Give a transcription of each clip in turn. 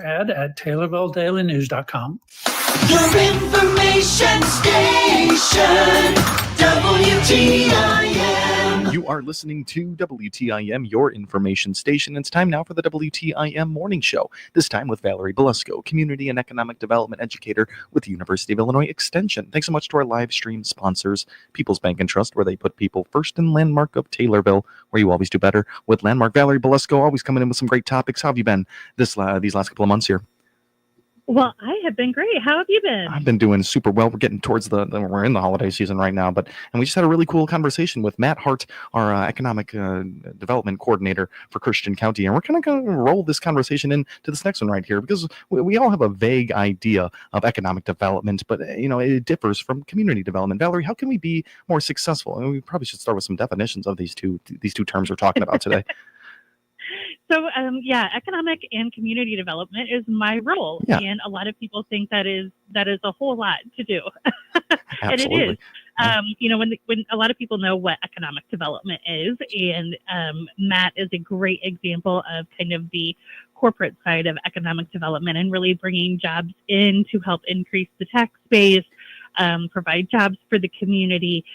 Ad at TaylorvilleDailyNews.com. Your information station, WTIM. You are listening to WTIM, your information station. It's time now for the WTIM Morning Show, this time with Valerie Belusco, Community and Economic Development Educator with the University of Illinois Extension. Thanks so much to our live stream sponsors, People's Bank and Trust, where they put people first, in Landmark of Taylorville, where you always do better with Landmark. Valerie Belusco, always coming in with some great topics. How have you been these last couple of months here? Well, I have been great. How have you been? I've been doing super well. We're getting towards we're in the holiday season right now, and we just had a really cool conversation with Matt Hart, our economic development coordinator for Christian County, and we're kind of going to roll this conversation into this next one right here, because we all have a vague idea of economic development, but it differs from community development. Valerie, how can we be more successful? I mean, we probably should start with some definitions of these two terms we're talking about today. So, economic and community development is my role, and a lot of people think that is a whole lot to do, and it is. When a lot of people know what economic development is, and Matt is a great example of kind of the corporate side of economic development and really bringing jobs in to help increase the tax base, provide jobs for the community.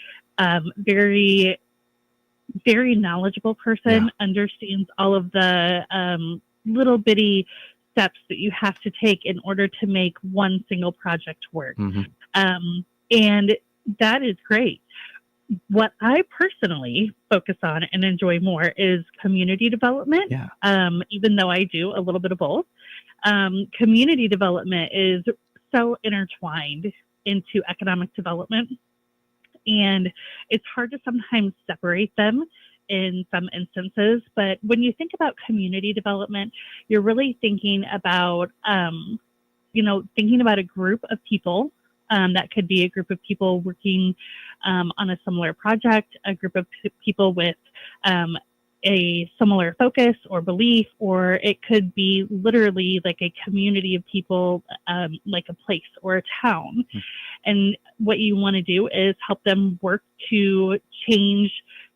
Very knowledgeable person, understands all of the little bitty steps that you have to take in order to make one single project work. And that is great. What I personally focus on and enjoy more is community development, even though I do a little bit of both. Community development is so intertwined into economic development, and it's hard to sometimes separate them in some instances. But when you think about community development, you're really thinking about, thinking about a group of people. That could be a group of people working on a similar project, a group of people with a similar focus or belief, or it could be literally like a community of people, like a place or a town. And what you want to do is help them work to change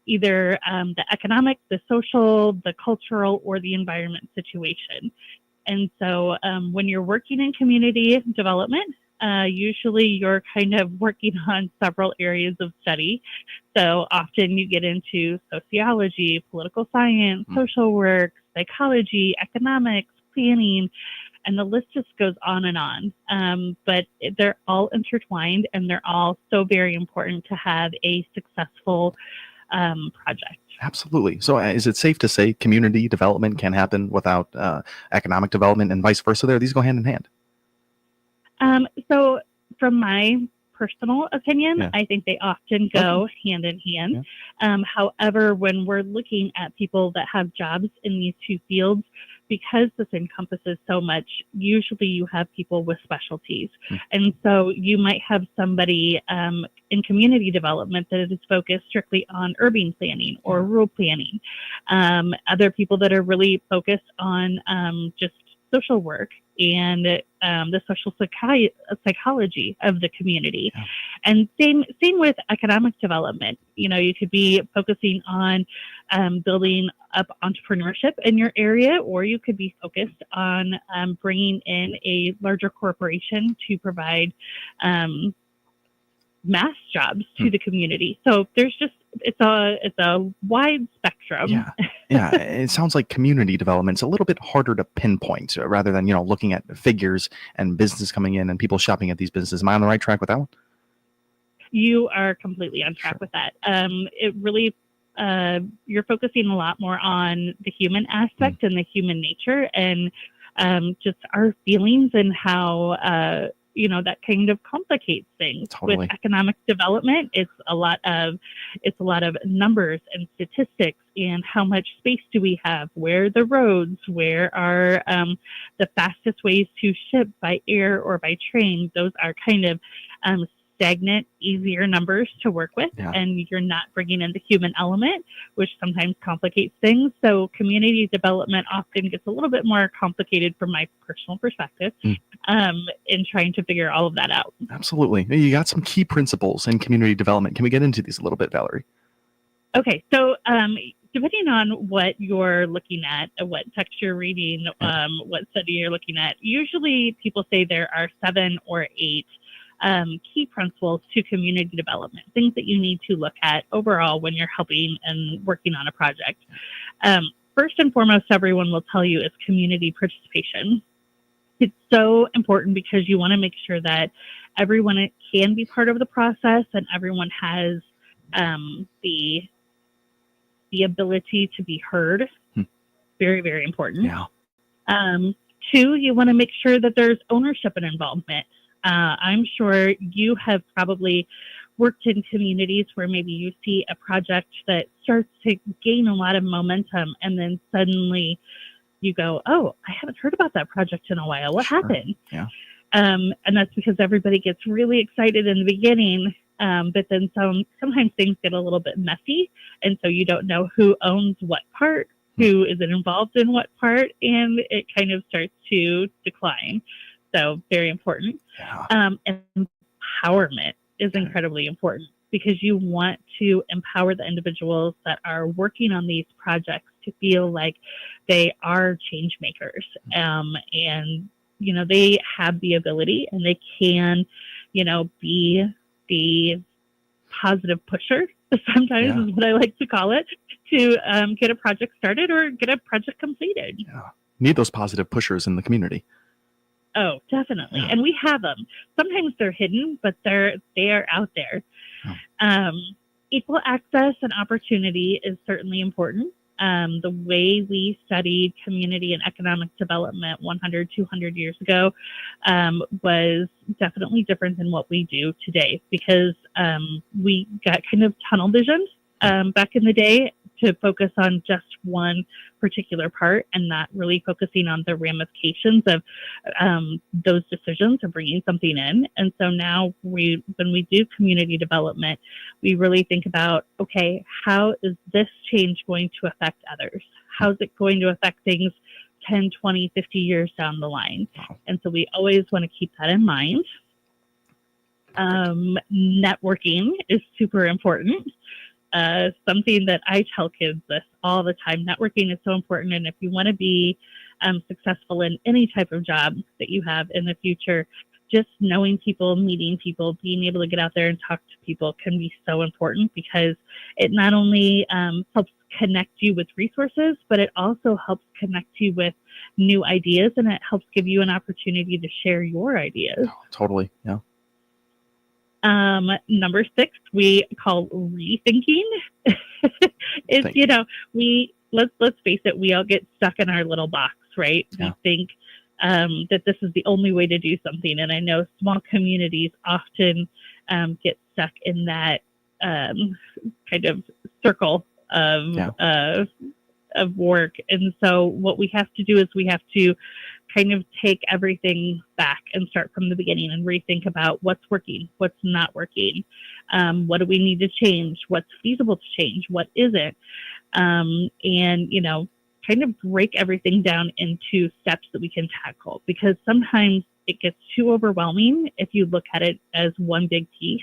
either the economic, the social, the cultural, or the environment situation. And so when you're working in community development, usually you're kind of working on several areas of study. So often you get into sociology, political science, social work, psychology, economics, planning, and the list just goes on and on. But they're all intertwined, and they're all so very important to have a successful project. Absolutely. So is it safe to say community development can happen without economic development, and vice versa there? These go hand in hand. So from my personal opinion, I think they often go hand in hand. However, when we're looking at people that have jobs in these two fields, because this encompasses so much, usually you have people with specialties. And so you might have somebody in community development that is focused strictly on urban planning or rural planning. Other people that are really focused on just social work and the social psychology of the community. And same with economic development. You could be focusing on building up entrepreneurship in your area, or you could be focused on bringing in a larger corporation to provide mass jobs to the community. So there's just it's a wide spectrum. It sounds like community development's a little bit harder to pinpoint rather than looking at figures and business coming in and people shopping at these businesses. Am I on the right track with that one? You are completely on track with that. It really you're focusing a lot more on the human aspect and the human nature, and just our feelings and how that kind of complicates things. With economic development. It's a lot of numbers and statistics, and how much space do we have? Where are the roads? Where are the fastest ways to ship by air or by train? Those are kind of stagnant, easier numbers to work with, and you're not bringing in the human element, which sometimes complicates things. So community development often gets a little bit more complicated from my personal perspective in trying to figure all of that out. Absolutely. You got some key principles in community development. Can we get into these a little bit, Valerie? Okay, so depending on what you're looking at, what text you're reading, what study you're looking at, usually people say there are 7 or 8 key principles to community development, things that you need to look at overall when you're helping and working on a project. First and foremost, everyone will tell you is community participation. It's so important because you want to make sure that everyone can be part of the process and everyone has the ability to be heard. Very, very important. Yeah. 2, you want to make sure that there's ownership and involvement. I'm sure you have probably worked in communities where maybe you see a project that starts to gain a lot of momentum and then suddenly you go, oh, I haven't heard about that project in a while. What happened? Yeah. And that's because everybody gets really excited in the beginning, but then sometimes things get a little bit messy, and so you don't know who owns what part, who is involved in what part, and it kind of starts to decline. So very important. Yeah. Empowerment is incredibly important because you want to empower the individuals that are working on these projects to feel like they are change makers, and they have the ability and they can be the positive pusher, sometimes is what I like to call it, to get a project started or get a project completed. Yeah. Need those positive pushers in the community. Oh, definitely. Yeah. And we have them. Sometimes they're hidden, but they are out there. Oh. Equal access and opportunity is certainly important. The way we studied community and economic development 100, 200 years ago was definitely different than what we do today because we got kind of tunnel vision back in the day to focus on just one particular part and not really focusing on the ramifications of those decisions of bringing something in. And so now when we do community development, we really think about, okay, how is this change going to affect others? How's it going to affect things 10, 20, 50 years down the line? And so we always want to keep that in mind. Networking is super important. Something that I tell kids this all the time. Networking is so important. And if you want to be successful in any type of job that you have in the future, just knowing people, meeting people, being able to get out there and talk to people can be so important because it not only helps connect you with resources, but it also helps connect you with new ideas and it helps give you an opportunity to share your ideas. Oh, totally. Yeah. Number 6, we call rethinking. Let's face it, we all get stuck in our little box, right? Yeah. We think that this is the only way to do something. And I know small communities often get stuck in that kind of circle of work. And so what we have to do is we have to kind of take everything back and start from the beginning and rethink about what's working, what's not working, what do we need to change, what's feasible to change, what isn't, and kind of break everything down into steps that we can tackle because sometimes it gets too overwhelming if you look at it as one big piece.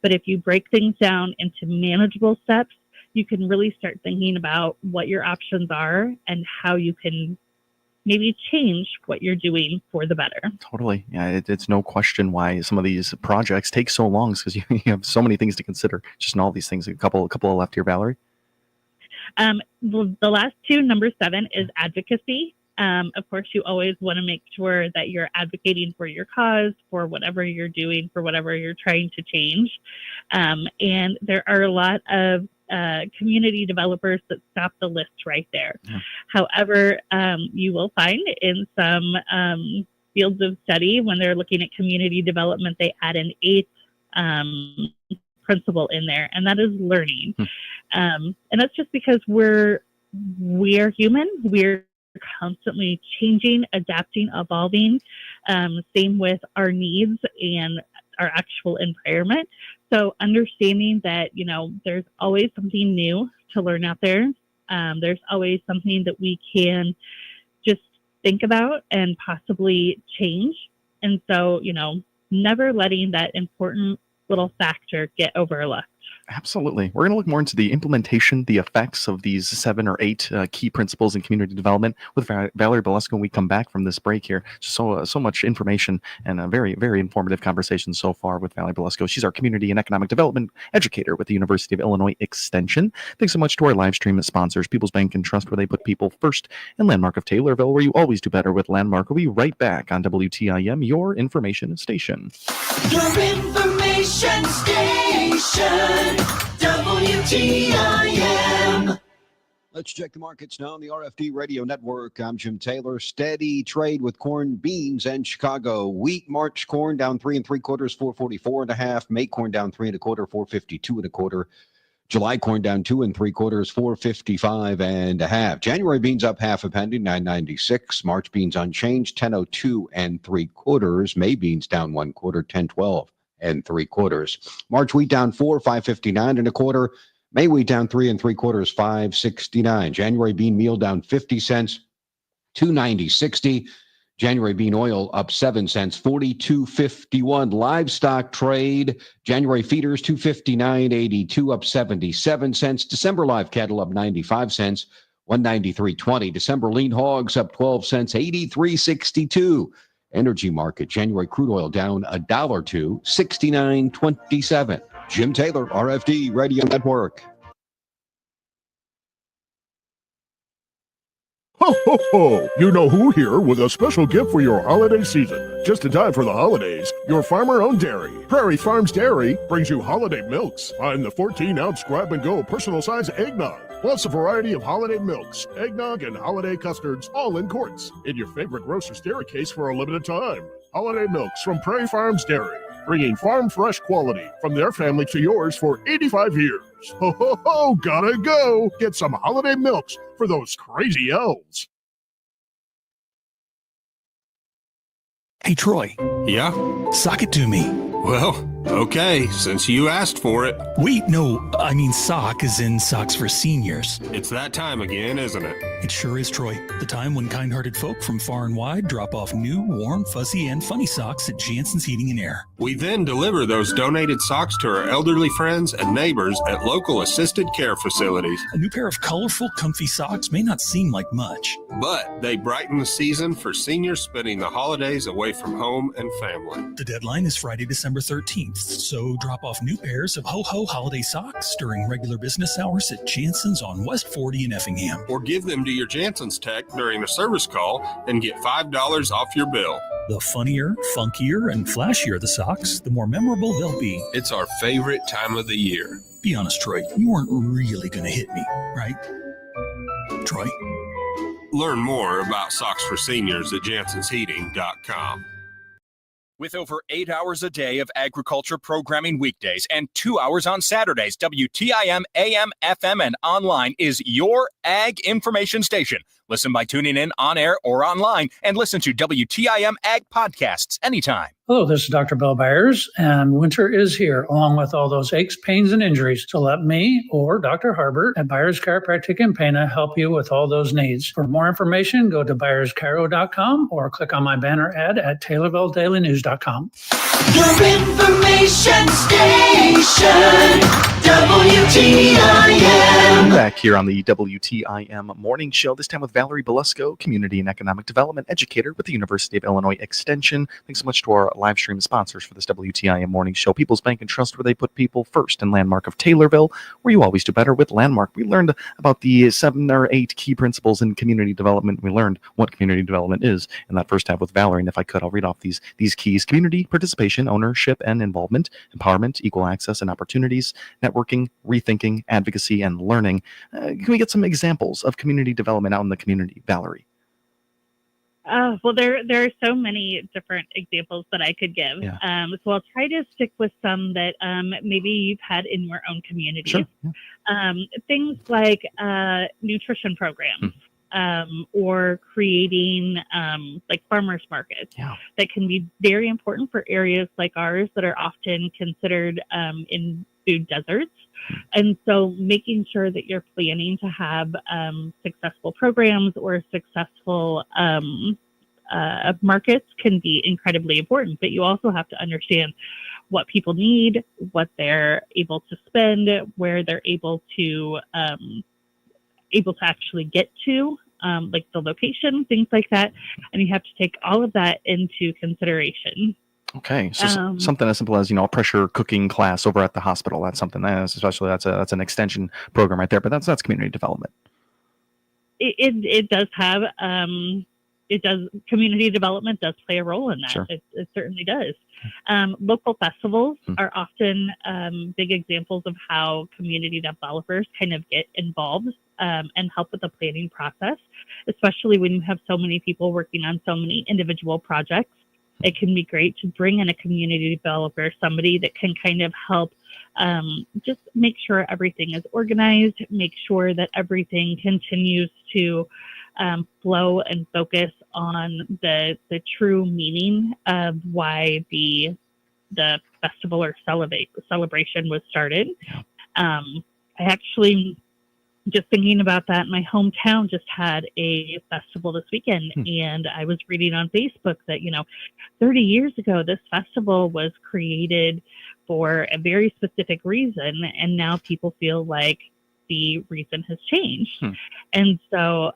But if you break things down into manageable steps, you can really start thinking about what your options are and how you can maybe change what you're doing for the better. Totally. Yeah, it's no question why some of these projects take so long because you have so many things to consider. Just in all these things. A couple left here, Valerie. The last 2, number 7, is advocacy. Of course, you always want to make sure that you're advocating for your cause, for whatever you're doing, for whatever you're trying to change. And there are a lot of community developers that stop the list right there. Yeah. However, you will find in some fields of study when they're looking at community development, they add an 8th principle in there, and that is learning. And that's just because we're human. We're constantly changing, adapting, evolving. Same with our needs and our actual environment. So understanding that, there's always something new to learn out there. There's always something that we can just think about and possibly change. And so, never letting that important little factor get overlooked. Absolutely. We're going to look more into the implementation, the effects of these 7 or 8 key principles in community development with Valerie Belusco when we come back from this break here. So much information and a very, very informative conversation so far with Valerie Belusco. She's our community and economic development educator with the University of Illinois Extension. Thanks so much to our live stream sponsors, People's Bank and Trust, where they put people first, and Landmark of Taylorville, where you always do better with Landmark. We'll be right back on WTIM, your information station. Your information station, WTIM. Let's check the markets now on the RFD Radio Network. I'm Jim Taylor. Steady trade with corn, beans, and Chicago. Wheat, March corn down 3 3/4, 444.5. May corn down 3 1/4, 452.25. July corn down 2 3/4, 455.5. January beans up half a penny, 9.96. March beans unchanged, 10.02 3/4. May beans down 1/4, 10.12 3/4. March wheat down 4, 559.25. May wheat down 3 3/4, 569. January bean meal down 50 cents, 290.60. January bean oil up 7 cents, 42.51. Livestock trade, January feeders 259.82, up 77 cents. December live cattle up 95 cents, 193.20. December lean hogs up 12 cents, 83.62. Energy market, January crude oil down $1.02, 69.27. Jim Taylor, RFD Radio Network. Ho, ho, ho! You know who here with a special gift for your holiday season. Just in time for the holidays, your farmer-owned dairy, Prairie Farms Dairy, brings you holiday milks. Find the 14-ounce grab-and-go personal-size eggnog, plus a variety of holiday milks, eggnog, and holiday custards, all in quarts, in your favorite grocer's dairy case for a limited time. Holiday milks from Prairie Farms Dairy, bringing farm fresh quality from their family to yours for 85 years. Ho, ho, ho, gotta go. Get some holiday milks for those crazy elves. Hey, Troy. Yeah? Sock it to me. Well, okay, since you asked for it. Wait, no, I mean sock as in socks for seniors. It's that time again, isn't it? It sure is, Troy. The time when kind-hearted folk from far and wide drop off new, warm, fuzzy, and funny socks at Jansen's Heating and Air. We then deliver those donated socks to our elderly friends and neighbors at local assisted care facilities. A new pair of colorful, comfy socks may not seem like much, but they brighten the season for seniors spending the holidays away from home and family. The deadline is Friday, December 13th, so drop off new pairs of ho-ho holiday socks during regular business hours at Jansen's on West 40 in Effingham. Or give them to your Jansen's tech during a service call and get $5 off your bill. The funnier, funkier, and flashier the socks, the more memorable they'll be. It's our favorite time of the year. Be honest, Troy, you weren't really going to hit me, right? Troy? Learn more about socks for seniors at jansensheating.com. With over 8 hours a day of agriculture programming weekdays and 2 hours on Saturdays, WTIM AM, FM, and online is your ag information station. Listen by tuning in on air or online, and listen to WTIM Ag podcasts anytime. Hello, this is Dr. Bill Byers, and winter is here, along with all those aches, pains, and injuries. So let me or Dr. Harbert at Byers Chiropractic in Pana help you with all those needs. For more information, go to byerschiro.com or click on my banner ad at TaylorvilleDailyNews.com. Your information station, WTIM. Back here on the WTIM Morning Show, this time with Valerie Belusco, Community and Economic Development Educator with the University of Illinois Extension. Thanks so much to our live stream sponsors for this WTIM Morning Show, People's Bank and Trust, where they put people first, and Landmark of Taylorville, where you always do better with Landmark. We learned about the 7 or 8 key principles in community development. We learned what community development is in that first half with Valerie, and if I could, I'll read off these keys: community participation, ownership and involvement, empowerment, equal access and opportunities, networking, rethinking, advocacy, and learning. Can we get some examples of community development out in the community, Valerie? Well, there are so many different examples that I could give. Yeah. So I'll try to stick with some that maybe you've had in your own community. Sure. Yeah. Things like nutrition programs. Or creating like farmers markets that can be very important for areas like ours that are often considered in food deserts. And so making sure that you're planning to have successful programs or successful markets can be incredibly important. But you also have to understand what people need, what they're able to spend, where they're able to actually get to, like the location, things like that. And you have to take all of that into consideration. Okay, so something as simple as, a pressure cooking class over at the hospital. That's something that's an extension program right there. But that's community development. It does have community development does play a role in that. Sure. It certainly does. Local festivals are often big examples of how community developers kind of get involved and help with the planning process, especially when you have so many people working on so many individual projects. It can be great to bring in a community developer, somebody that can kind of help just make sure everything is organized, make sure that everything continues to flow and focus on the true meaning of why the festival or celebration was started. I actually, just thinking about that, my hometown just had a festival this weekend, and I was reading on Facebook that, 30 years ago, this festival was created for a very specific reason, and now people feel like the reason has changed. And so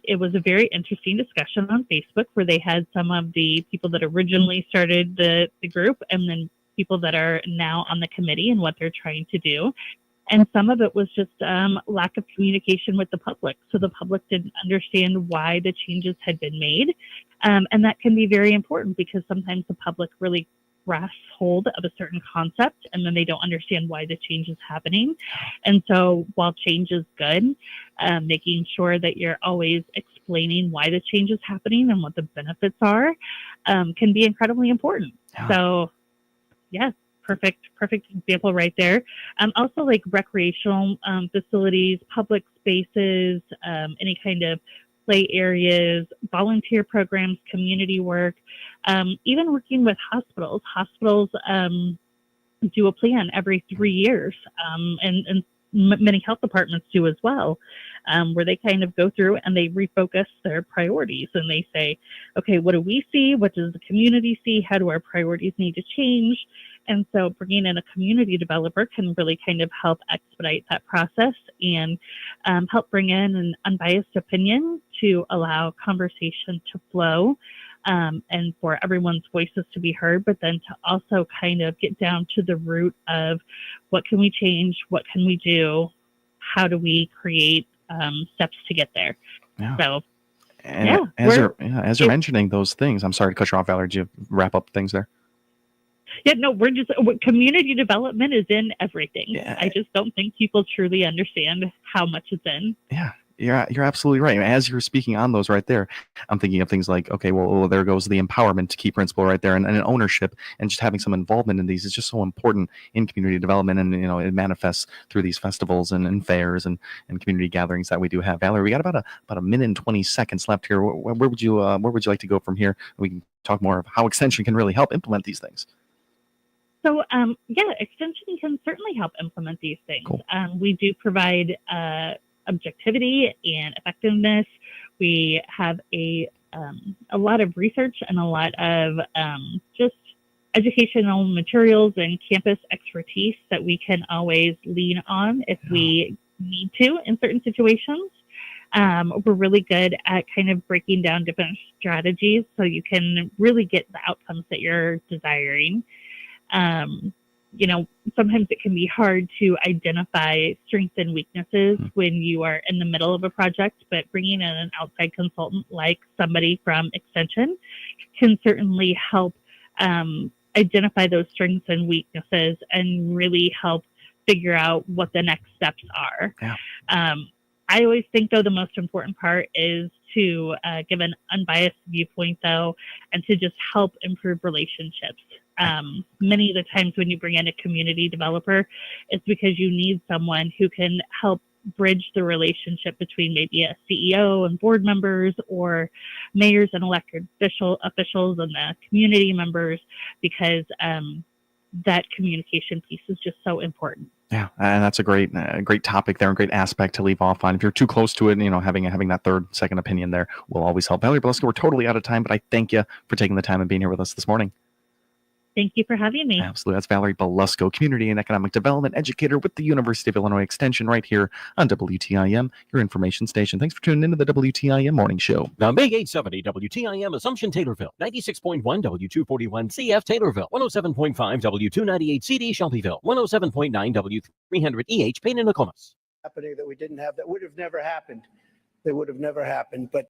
it was a very interesting discussion on Facebook where they had some of the people that originally started the group and then people that are now on the committee and what they're trying to do. And some of it was just lack of communication with the public. So the public didn't understand why the changes had been made. And that can be very important because sometimes the public really grasps hold of a certain concept and then they don't understand why the change is happening. And so while change is good, making sure that you're always explaining why the change is happening and what the benefits are can be incredibly important. Yeah. So, yes. Perfect example right there. Also like recreational facilities, public spaces, any kind of play areas, volunteer programs, community work, even working with hospitals. Hospitals do a plan every 3 years, and many health departments do as well, where they kind of go through and they refocus their priorities and they say, okay, what do we see? What does the community see? How do our priorities need to change? And so bringing in a community developer can really kind of help expedite that process and help bring in an unbiased opinion to allow conversation to flow and for everyone's voices to be heard, but then to also kind of get down to the root of what can we change, what can we do, how do we create steps to get there. Yeah. So, and as you're mentioning those things, I'm sorry to cut you off, Valerie. Did you wrap up things there? Yeah, no, community development is in everything. Yeah. I just don't think people truly understand how much it's in. Yeah, you're absolutely right. As you're speaking on those right there, I'm thinking of things like, okay, well, there goes the empowerment key principle right there, and an ownership, and just having some involvement in these is just so important in community development, and it manifests through these festivals and fairs and community gatherings that we do have. Valerie, we got about a minute and 20 seconds left here. Where would you like to go from here? We can talk more of how Extension can really help implement these things. So, Extension can certainly help implement these things. Cool. We do provide objectivity and effectiveness. We have a lot of research and a lot of just educational materials and campus expertise that we can always lean on if we need to in certain situations. We're really good at kind of breaking down different strategies so you can really get the outcomes that you're desiring. Sometimes it can be hard to identify strengths and weaknesses when you are in the middle of a project, but bringing in an outside consultant like somebody from Extension can certainly help identify those strengths and weaknesses and really help figure out what the next steps are. Yeah. I always think, though, the most important part is to give an unbiased viewpoint, though, and to just help improve relationships. Many of the times when you bring in a community developer, it's because you need someone who can help bridge the relationship between maybe a CEO and board members or mayors and elected officials and the community members, because that communication piece is just so important. Yeah, and that's a great topic there, and great aspect to leave off on. If you're too close to it, having that second opinion there will always help. Valerie Beluska, we're totally out of time, but I thank you for taking the time and being here with us this morning. Thank you for having me. Absolutely. That's Valerie Belusco, Community and Economic Development Educator with the University of Illinois Extension right here on WTIM, your information station. Thanks for tuning into the WTIM Morning Show. Now, Big 870 WTIM Assumption Taylorville, 96.1 W241 CF Taylorville, 107.5 W298 CD Shelbyville, 107.9 W300 EH Payne and Nokomis. Happening that we didn't have, that would have never happened. They would have never happened. But